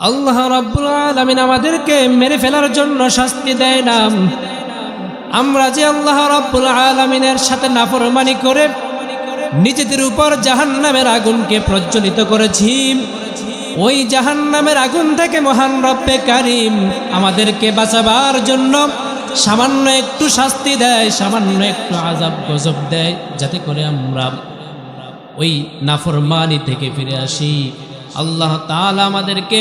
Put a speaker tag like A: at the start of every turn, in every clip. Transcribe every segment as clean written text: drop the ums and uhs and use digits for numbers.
A: আল্লাহ রাব্বুল আলামিন আমাদেরকে মেরে ফেলার জন্য শাস্তি দেয় না। আমরা যে আল্লাহ রাব্বুল আলামিনের সাথে নাফরমানি করে নিজেদের উপর জাহান্নামের আগুনকে প্রজ্বলিত করেছি, ওই জাহান্নামের আগুন থেকে মহান রব্বে কারীম আমাদেরকে বাঁচাবার জন্য সামান্য একটু শাস্তি দেয়, সামান্য একটু আযাব গজব দেয়, যাতে করে আমরা ওই নাফরমানি থেকে ফিরে আসি। আল্লাহ তাআলা আমাদেরকে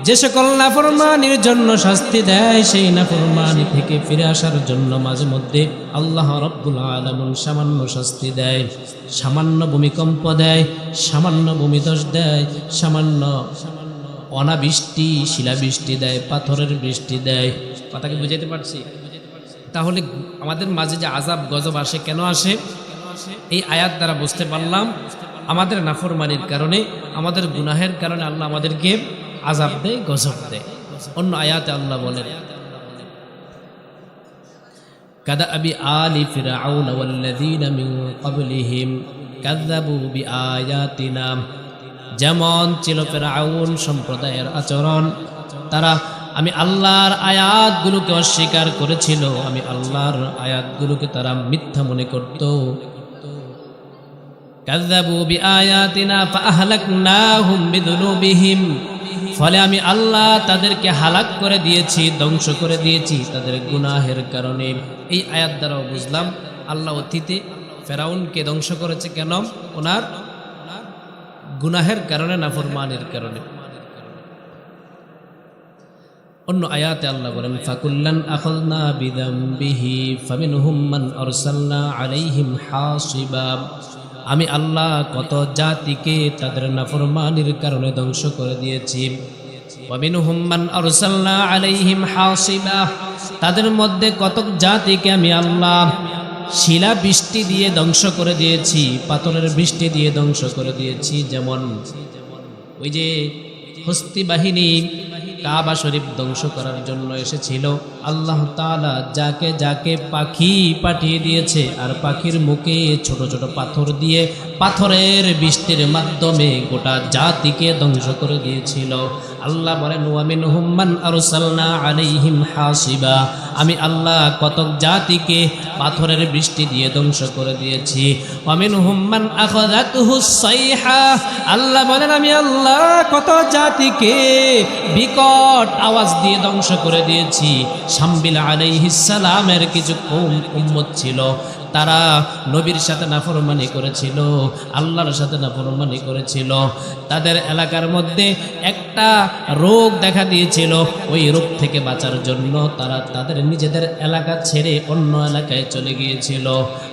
A: যে সকল নাফরমানির জন্য শাস্তি দেয়, সেই নাফরমানি থেকে ফিরে আসার জন্য মাঝে মধ্যে আল্লাহ রাব্বুল আলামিন সামান্য শাস্তি দেয়, সামান্য ভূমিকম্প দেয়, সামান্য ভূমিধস দেয়, সামান্য অনাবৃষ্টি শিলাবৃষ্টি দেয়, পাথরের বৃষ্টি দেয়। কথাকে বুঝাইতে পারছি? তাহলে আমাদের মাঝে যে আযাব গজব আসে, কেন আসে? এই আয়াত দ্বারা বুঝতে পারলাম আমাদের নাফরমানির কারণে, আমাদের গুনাহের কারণে আল্লাহ আমাদেরকে আযাব দেয়, গজব দেয়। অন্য আয়াতে আল্লাহ বলেন, কাদাবি আলি ফিরআউন ওয়াল্লাযীনা মিন ক্বাবলিহিম কাযযাবু বিআয়াতিনা। যেমন ছিল ফিরআউন সম্প্রদায়ের আচরণ, তারা আমি আল্লাহর আয়াতগুলোকে অস্বীকার করেছিল, আমি আল্লাহর আয়াতগুলোকে তারা মিথ্যা মনে করত। কাযযাবু বিআয়াতিনা ফাআহলাকনাহুম বিযুনুবিহিম, ফলে আমি আল্লাহ তাদেরকে হালাক করে দিয়েছি, ধ্বংস করে দিয়েছি তাদের গুনাহের কারণে। এই আয়াত দ্বারাও বুঝলাম আল্লাহ অতীতে ফেরাউনকে ধ্বংস করেছে কেন? ওনার গুনাহের কারণে, নাফরমানির কারণে। অন্য আয়াতে আল্লাহ বলেন, ফাকুল্লান আখাযনা বিযামবিহি ফামিনহুম মান আরসালনা আলাইহিম হাসিবা। আমি আল্লাহ কত জাতিকে তাদের নাফরমানির কারণে ধ্বংস করে দিয়েছি। ওয়ামিনহুম মান আরসালনা আলাইহিম হাসিবা, তাদের মধ্যে কতক জাতিকে আমি আল্লাহ শিলা বৃষ্টি দিয়ে ধ্বংস করে দিয়েছি, পাথরের বৃষ্টি দিয়ে ধ্বংস করে দিয়েছি। যেমন ওই যে হস্তি বাহিনী কাবা শরীফ ধ্বংস করার জন্য এসেছিল, আল্লাহ তাআলা যাকে যাকে পাখি পাঠিয়ে দিয়েছে, আর পাখির মুখে ছোট ছোট পাথর দিয়ে পাথরের বৃষ্টির মাধ্যমে গোটা জাতিকে ধ্বংস করে দিয়েছিল। আল্লাহ বলেন, ওয়ামিনহুম মান আরসালনা আলাইহিম হাসিবা, আমি আল্লাহ কতক জাতিকে পাথরের বৃষ্টি দিয়ে ধ্বংস করে দিয়েছি। ওয়ামিনহুম মান আখাযাতহুস সাইহা, আল্লাহ বলেন আমি আল্লাহ কত জাতিকে বিকট আওয়াজ দিয়ে ধ্বংস করে দিয়েছি। শামবিল আলাইহিস সালামের কিছু উম্মত ছিল, তারা নবীর সাথে নাফরমানি করেছিল, আল্লাহর সাথে নাফরমানি করেছিল। তাদের এলাকার মধ্যে একটা রোগ দেখা দিয়েছিল, ওই রোগ থেকে বাঁচার জন্য তারা তাদের নিজেদের এলাকা ছেড়ে অন্য এলাকায় চলে গিয়েছিল।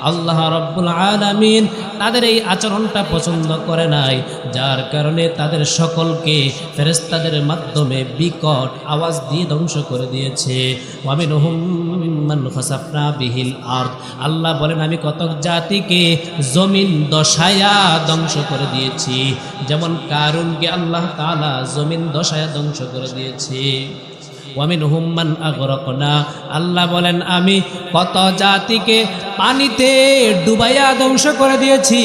A: আল্লাহ রাব্বুল আলামিন তাদের এই আচরণটা পছন্দ করে নাই, যার কারণে তাদের সকলকে ফেরেশতাদের মাধ্যমে বিকট আওয়াজ দিয়ে ধ্বংস করে দিয়েছে। ওয়ামিনহুম মান খাসাফনা বিহিল আরদ, আল্লাহ বলেন আমি কতক জাতিকে জমিন দশায়া ধ্বংস করে দিয়েছি। যেমন কারুনকে আল্লাহ তাআলা জমিন দশায়া ধ্বংস করে দিয়েছে। ওয়ামিনহুম মান আগরাকনা, আল্লাহ বলেন আমি কত জাতিকে পানিতে ডুবাইয়া ধ্বংস করে দিয়েছি।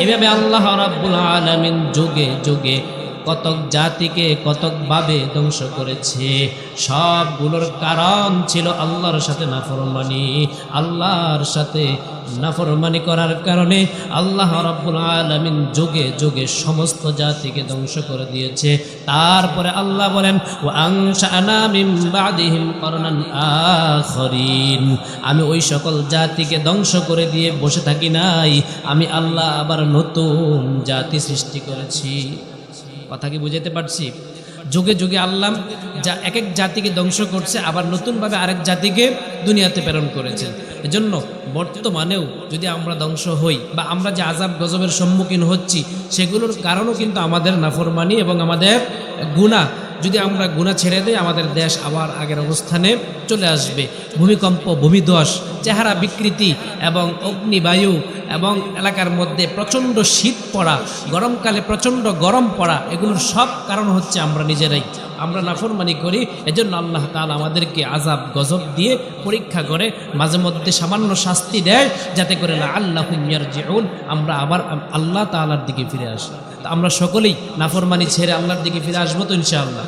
A: এভাবে আল্লাহ রাব্বুল আলামিন যুগে যুগে কতক জাতিকে কতকভাবে ধ্বংস করেছে। সবগুলোর কারণ ছিল আল্লাহর সাথে নাফরমানি। আল্লাহর সাথে নাফরমানি করার কারণে আল্লাহ রাব্বুল আলামিন যুগে যুগে সমস্ত জাতিকে ধ্বংস করে দিয়েছে। তারপরে আল্লাহ বলেন, ওয়া আনশা'না মিন বা'দিহিম করনান আখরিন, আমি ওই সকল জাতিকে ধ্বংস করে দিয়ে বসে থাকি নাই, আমি আল্লাহ আবার নতুন জাতি সৃষ্টি করেছি। কথা কি বুঝাতে পারছি? যুগে যুগে আল্লাহ যা এক এক জাতিকে ধ্বংস করছে, আবার নতুনভাবে আরেক জাতিকে দুনিয়াতে প্রেরণ করেছেন। এজন্য বর্তমানেও যদি আমরা ধ্বংস হই বা আমরা যে আযাব গজবের সম্মুখীন হচ্ছি, সেগুলোর কারণও কিন্তু আমাদের নাফরমানি এবং আমাদের গুনাহ। যদি আমরা গুনাহ ছেড়ে দেই, আমাদের দেশ আবার আগের অবস্থানে চলে আসবে। ভূমিকম্প, ভূমিধস, চেহারা বিকৃতি এবং অগ্নিবায়ু এবং এলাকার মধ্যে প্রচণ্ড শীত পড়া, গরমকালে প্রচণ্ড গরম পড়া, এগুলোর সব কারণ হচ্ছে আমরা নিজেরাই। আমরা নাফরমানি করি, এজন্য আল্লাহ তাআলা আমাদেরকে আযাব গজব দিয়ে পরীক্ষা করে, মাঝে মধ্যে সামান্য শাস্তি দেয়, যাতে করে লাআল্লাহুম ইয়ারজিউন, আমরা আবার আল্লাহ তাআলার দিকে ফিরে আসি। আমরা সকলেই নাফরমানি ছেড়ে আল্লাহর দিকে ফিরে আসবো তো ইনশাআল্লাহ।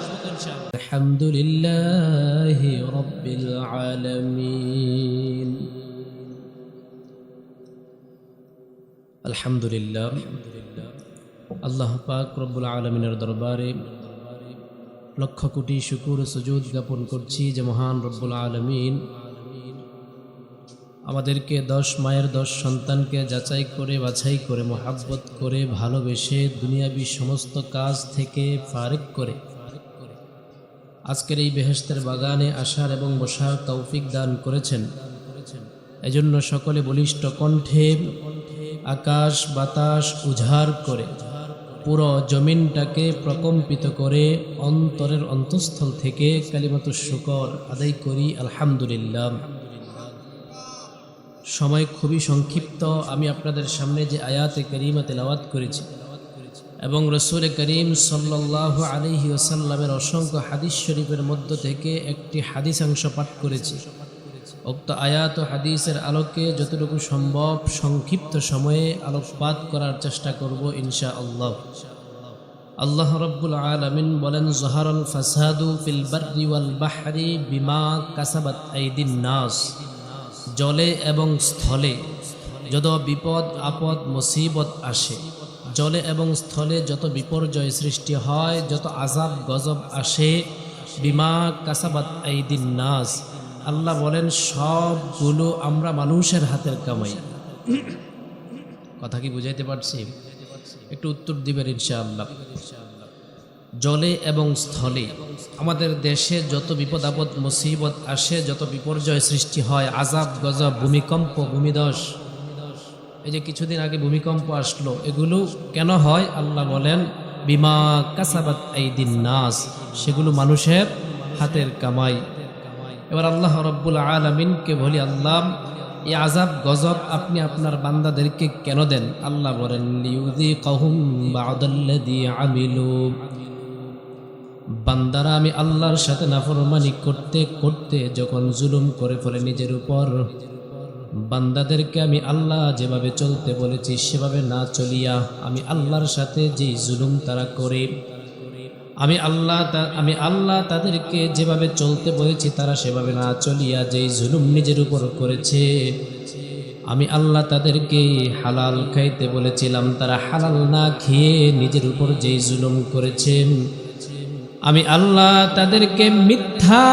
A: আলহামদুলিল্লাহি রাব্বিল আলামিন। আলহামদুলিল্লাহ, আল্লাহ পাক রব্বুল আলামিনের দরবারে লক্ষ কোটি শুকুর সুজুদ জ্ঞাপন করছি যে মহান রব্বুল আলামিন আমাদেরকে 10 মায়ের 10 সন্তানকে যাচাই করে বাছাই করে মহাব্বত করে ভালোবেসে দুনিয়াবী সমস্ত কাজ থেকে ফারেক করে আজকের এই বেহেশতের বাগানে আসার এবং বসার তৌফিক দান করেছেন। এজন্য সকলে বলিষ্ঠ কণ্ঠে আকাশ বাতাস উজাড় করে পুরো জমিনটাকে প্রকম্পিত করে অন্তরের অন্তঃস্থল থেকে কালিমাতুশ শুকর আদায় করি আলহামদুলিল্লাহ। সময় খুবই সংক্ষিপ্ত। আমি আপনাদের সামনে যে আয়াতে কারিমা তেলাওয়াত করেছি এবং রাসূল করিম সাল্লাল্লাহু আলাইহি ওয়াসাল্লামের অসংখ্য হাদিস শরীফের মধ্য থেকে একটি হাদিসাংশ পাঠ করেছি। উক্ত আয়াত ও হাদিসের আলোকে যতটুকু সম্ভব সংক্ষিপ্ত সময়ে আলোকপাত করার চেষ্টা করব ইনশাআল্লাহ। আল্লাহ রাব্বুল আলামিন বলেন, যাহারাল ফাসাদু ফিল বাররি ওয়াল বাহরি বিমা কাসাবাত আইদিন নাস। জলে এবং স্থলে যত বিপদ আপদ মুসিবত আসে, জলে এবং স্থলে যত বিপর্যয় সৃষ্টি হয়, যত আযাব গজব আসে, বিমা কাসাবাত আইদিন নাস, আল্লাহ বলেন সবগুলো আমরা মানুষের হাতের কামাই। কথা কি বুঝাইতে পারছি? একটু উত্তর দিবেন ইনশাআল্লাহ। জলে এবং স্থলে আমাদের দেশে যত বিপদ আপদ মুসিবত আসে, যত বিপর্যয় সৃষ্টি হয়, আযাব গজব, ভূমিকম্প ভূমিধস, এই যে কিছুদিন আগে ভূমিকম্প আসলো, এগুলো কেন হয়? আল্লাহ বলেন বিমা কাসাবাত আইদিন নাস, সেগুলো মানুষের হাতের কামাই। এবার আল্লাহ রাব্বুল আলামিনকে বলি, আল্লাহ এই আযাব গজব আপনি আপনার বান্দাদেরকে কেন দেন? আল্লাহ বলেন লিউযিকাহুম বা'দাল্লাযী আমিলু। বান্দারা আমি আল্লাহর সাথে নাফরমানি করতে করতে যখন জুলুম করে ফেলে নিজের উপর, বান্দাদেরকে আমি আল্লাহ যেভাবে চলতে বলেছি সেভাবে না চলিয়া আমি আল্লাহর সাথে যেই জুলুম তারা করে, আমি আল্লাহ তাদেরকে যেভাবে চলতে বলেছি তারা সেভাবে না চলিয়া যেই জুলুম নিজের উপর করেছে, আমি আল্লাহ তাদেরকে হালাল খাইতে বলেছিলাম, তারা হালাল না খেয়ে নিজের উপর যেই জুলুম করেছেন, আমি আল্লাহ তাদেরকে মিথ্যা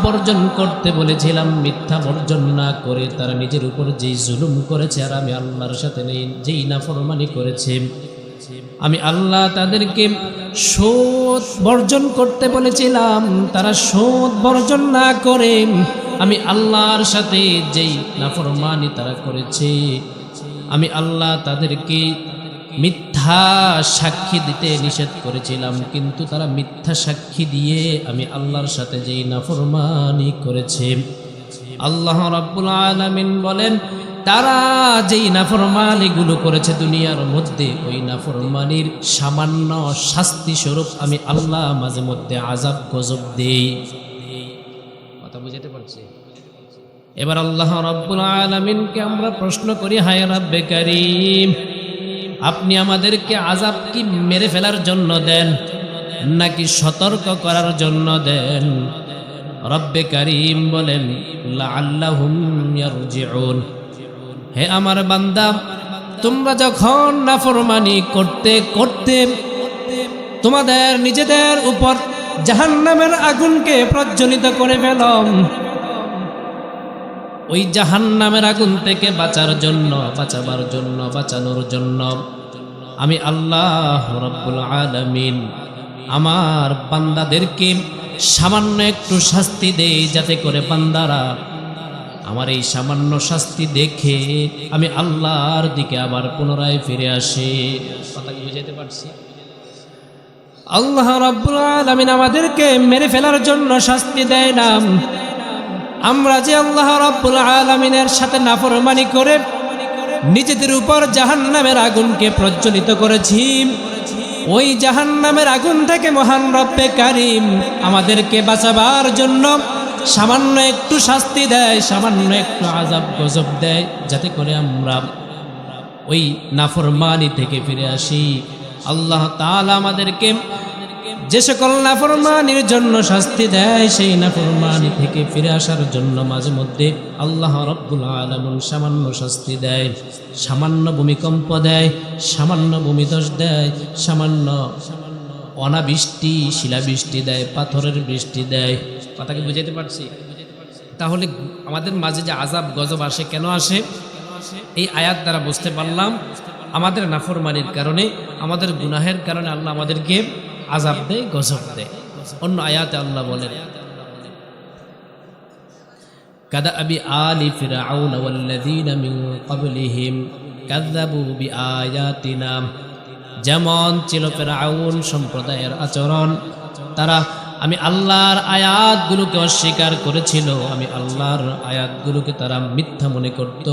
A: বর্জন করতে বলেছিলাম, মিথ্যা বর্জন না করে তারা নিজের উপর যেই জুলুম করেছে আর আমি আল্লাহর সাথে যেই নাফরমানি করেছে, আমি আল্লাহ তাদেরকে সুদ বর্জন করতে বলেছিলাম, তারা সুদ বর্জন না করে আমি আল্লাহর সাথে যেই নাফরমানি তারা করেছে, আমি আল্লাহ তাদেরকে মিথ্যা সাক্ষী দিতে নিষেধ করেছিলাম, কিন্তু তারা মিথ্যা সাক্ষী দিয়ে আমি আল্লাহর সাথে যেই নাফরমানি করেছে। আল্লাহ রাব্বুল আলামিন বলেন তারা যেই নাফরমানিগুলো করেছে দুনিয়ার মধ্যে, ওই নাফরমানির সামান্য শাস্তি স্বরূপ আমি আল্লাহ মাঝে মধ্যে আযাব গজব দেই। কথা বুঝাতে পারছি? এবার আল্লাহ রাব্বুল আলামিনকে আমরা প্রশ্ন করি, হায় রব্বে কারীম, আপনি আমাদেরকে আযাব কি মেরে ফেলার জন্য দেন নাকি সতর্ক করার জন্য দেন? রব্বে কারীম বলেন লাআল্লাহুম ইয়ারজিউন। হে আমার বান্দা, তোমরা যখন নাফরমানি করতে করতে তোমাদের নিজেদের উপর জাহান্নামের আগুনকে প্রজ্বলিত করে ফেলম, ওই জাহান্নামের আগুন থেকে বাঁচানোর জন্য আমি আল্লাহ রাব্বুল আলামিন আমার বান্দাদেরকে সামান্য একটু শাস্তি দেই, যাতে করে বান্দারা আমার এই সামান্য শাস্তি দেখে আমি আল্লাহর দিকে আবার পুনরায় ফিরে আসে। কথা কি বুঝাইতে পারছি? আল্লাহ রাব্বুল আলামিন আমাদেরকে মেরে ফেলার জন্য শাস্তি দেয় না। আমরা যে আল্লাহ রাব্বুল আলামিনের সাথে নাফরমানি করে নিজেদের উপর জাহান্নামের আগুনকে প্রজ্বলিত করেছি, ওই জাহান্নামের আগুন থেকে মহান রব্বে কারীম আমাদেরকে বাঁচাবার জন্য সামান্য একটু শাস্তি দেয়, সামান্য একটু আযাব গজব দেয়, যাতে করে আমরা ওই নাফরমানি থেকে ফিরে আসি, আল্লাহ তাআলা আমাদেরকে যে সকল নাফরমানির জন্য শাস্তি দেয় সেই নাফরমানি থেকে ফিরে আসার জন্য মাঝে মধ্যে আল্লাহ রাব্বুল আলামিন সামান্য শাস্তি দেয়, সামান্য ভূমিকম্প দেয়, সামান্য ভূমিধস দেয়, সামান্য অনাবৃষ্টি শিলাবৃষ্টি দেয়, পাথরের বৃষ্টি দেয়। কথাকে বুঝাইতে পারছি? তাহলে আমাদের মাঝে যে আযাব গজব আসে কেন আসে? এই আয়াত দ্বারা বুঝতে পারলাম আমাদের নাফরমানির কারণে, আমাদের গুনাহের কারণে আল্লাহ আমাদেরকে আযাব দেয়, গজব দেয়। অন্য আয়াতে আল্লাহ বলেন কাদাবি আলি ফিরআউন ওয়াল্লাযীনা মিন ক্বাবলিহিম কাযযাবু বিআয়াতিনা, যেমন ছিল ফিরআউন সম্প্রদায়ের আচরণ, তারা আমি আল্লাহর আয়াতগুলোকে অস্বীকার করেছিল, আমি আল্লাহর আয়াতগুলোকে তারা মিথ্যা মনে করত।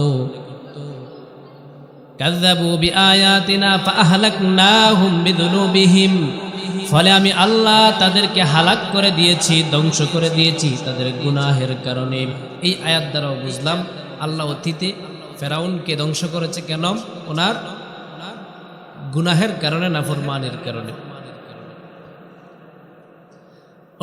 A: কাযযাবু বিআয়াতিনা ফাআহলাকনাহুম বিযুনুবিহিম, ফলে আমি আল্লাহ তাদেরকে হালাক করে দিয়েছি, ধ্বংস করে দিয়েছি তাদের গুনাহের কারণে। এই আয়াত দ্বারাও বুঝলাম আল্লাহ অতীতে ফেরাউনকে ধ্বংস করেছে কেন? ওনার গুনাহের কারণে, নাফরমানির কারণে।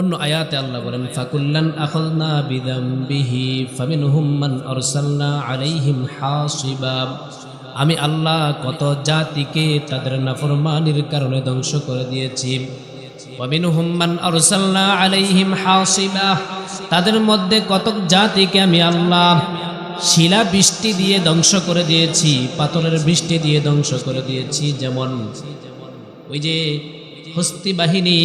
A: অন্য আয়াতে আল্লাহ বলেন ফাকুল্লান আখাযনা বিযামবিহি ফামিনহুম মান আরসালনা আলাইহিম হাসিবা, আমি আল্লাহ কত জাতিকে তাদের নাফরমানির কারণে ধ্বংস করে দিয়েছি। ওয়ামিনহুম মান আরসালনা আলাইহিম হাসিবা, তাদের মধ্যে কতক জাতিকে আমি আল্লাহ শিলা বৃষ্টি দিয়ে ধ্বংস করে দিয়েছি, পাথরের বৃষ্টি দিয়ে ধ্বংস করে দিয়েছি। যেমন ওই যে হস্তি বাহিনী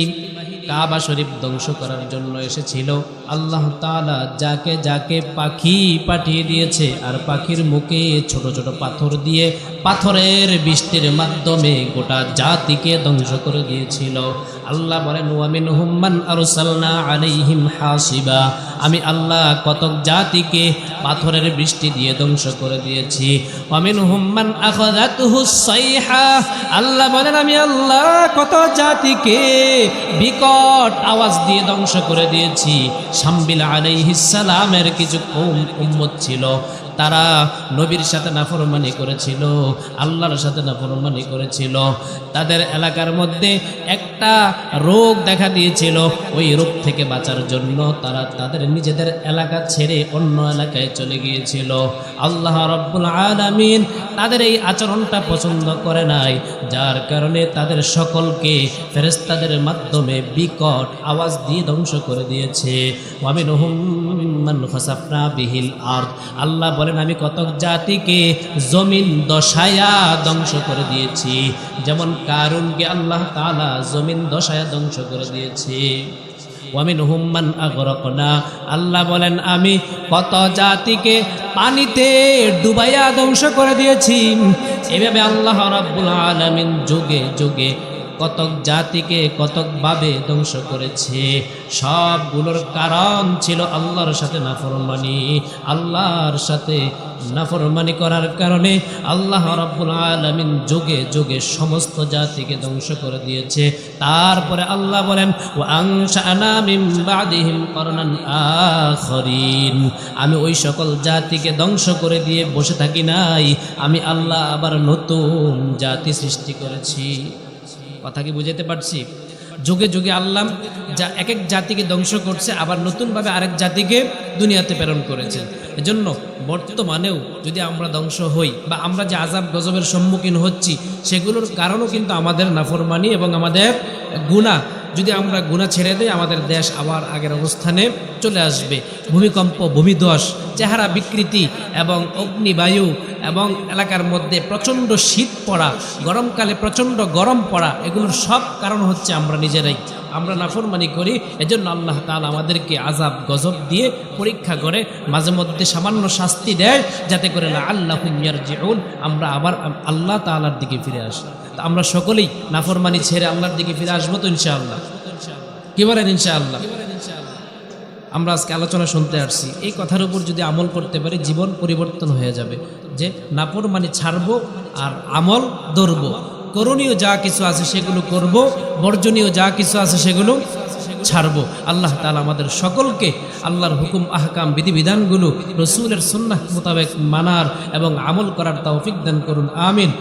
A: কাবা শরীফ ধ্বংস করার জন্য এসেছিল, আল্লাহ তাআলা যাকে যাকে পাখি পাঠিয়ে দিয়েছে, আর পাখির মুখে ছোট ছোট পাথর দিয়ে পাথরের বৃষ্টির মাধ্যমে গোটা জাতিকে ধ্বংস করে দিয়েছিল। আল্লাহ বলেন ওয়ামিনহুম মান আরসালনা আলাইহিম হাসিবা, আমি আল্লাহ কতক জাতিকে পাথরের বৃষ্টি দিয়ে ধ্বংস করে দিয়েছি। ওয়ামিনহুম মান আখাযাতহুস সাইহা, আল্লাহ বলেন আমি আল্লাহ কত জাতিকে বিকট আওয়াজ দিয়ে ধ্বংস করে দিয়েছি। শামবিল আলাইহিস সালামের কিছু উম্মত ছিল, তারা নবীর সাথে নাফরমানি করেছিল, আল্লাহর সাথে নাফরমানি করেছিল। তাদের এলাকার মধ্যে একটা রোগ দেখা দিয়েছিল, ওই রোগ থেকে বাঁচার জন্য তারা তাদের নিজেদের এলাকা ছেড়ে অন্য এলাকায় চলে গিয়েছিল। আল্লাহ রাব্বুল আলামিন তাদের এই আচরণটা পছন্দ করে নাই, যার কারণে তাদের সকলকে ফেরেশতাদের মাধ্যমে বিকট আওয়াজ দিয়ে ধ্বংস করে দিয়েছে। ওয়ামিনহুম মান খাসাফনা বিহিল আরদ, আল্লাহ বলেন আমি কতক জাতিকে জমিন দশায়া ধ্বংস করে দিয়েছি। যেমন কারুনকে আল্লাহ তাআলা জমিন দশায়া ধ্বংস করে দিয়েছে। ওয়ামিনহুম মান আগরাকনা, আল্লাহ বলেন আমি কত জাতিকে পানিতে ডুবাইয়া ধ্বংস করে দিয়েছি। এভাবে আল্লাহ রাব্বুল আলামিন যুগে যুগে কতক জাতিকে কতকভাবে ধ্বংস করেছে। সবগুলোর কারণ ছিল আল্লাহর সাথে নাফরমানি। আল্লাহর সাথে নাফরমানি করার কারণে আল্লাহ রাব্বুল আলামিন যুগে যুগে সমস্ত জাতিকে ধ্বংস করে দিয়েছে। তারপরে আল্লাহ বলেন ওয়া আনশা'না মিন বা'দিহিম করনান আখরিন, আমি ওই সকল জাতিকে ধ্বংস করে দিয়ে বসে থাকি নাই, আমি আল্লাহ আবার নতুন জাতি সৃষ্টি করেছি। কথা কি বুঝাতে পারছি? যুগে যুগে আল্লাহ যা এক এক জাতিকে ধ্বংস করছে, আবার নতুনভাবে আরেক জাতিকে দুনিয়াতে প্রেরণ করেছেন। এজন্য বর্তমানেও যদি আমরা ধ্বংস হই বা আমরা যে আযাব গজবের সম্মুখীন হচ্ছি, সেগুলোর কারণও কিন্তু আমাদের নাফরমানি এবং আমাদের গুনাহ। যদি আমরা গুনাহ ছেড়ে দেই, আমাদের দেশ আবার আগের অবস্থানে চলে আসবে। ভূমিকম্প, ভূমিধস, চেহারা বিকৃতি এবং অগ্নিবায়ু এবং এলাকার মধ্যে প্রচণ্ড শীত পড়া, গরমকালে প্রচণ্ড গরম পড়া, এগুলোর সব কারণ হচ্ছে আমরা নিজেরাই। আমরা নাফরমানি করি, এজন্য আল্লাহ তাআলা আমাদেরকে আযাব গজব দিয়ে পরীক্ষা করে, মাঝে মধ্যে সামান্য শাস্তি দেয়, যাতে করে লাআল্লাহুম ইয়ারজিউন, আমরা আবার আল্লাহ তাআলার দিকে ফিরে আসি। তা আমরা সকলেই নাফরমানি ছেড়ে আল্লাহর দিকে ফিরে আসবো তো ইনশাআল্লাহ? কি বলেন ইনশাআল্লাহ? আমরা আজকে আলোচনা শুনতে আসছি, এই কথার উপর যদি আমল করতে পারি জীবন পরিবর্তন হয়ে যাবে। যে নাফরমানি ছাড়বো আর আমল ধরবো, করণীয় যা কিছু আছে সেগুলো করব, বর্জনীয় যা কিছু আছে সেগুলো ছাড়বো। আল্লাহ তাআলা আমাদের সকলকে আল্লাহর হুকুম আহকাম বিধিবিধানগুলো রসুলের সুন্নাহ মোতাবেক মানার এবং আমল করার তৌফিক দান করুন, আমিন।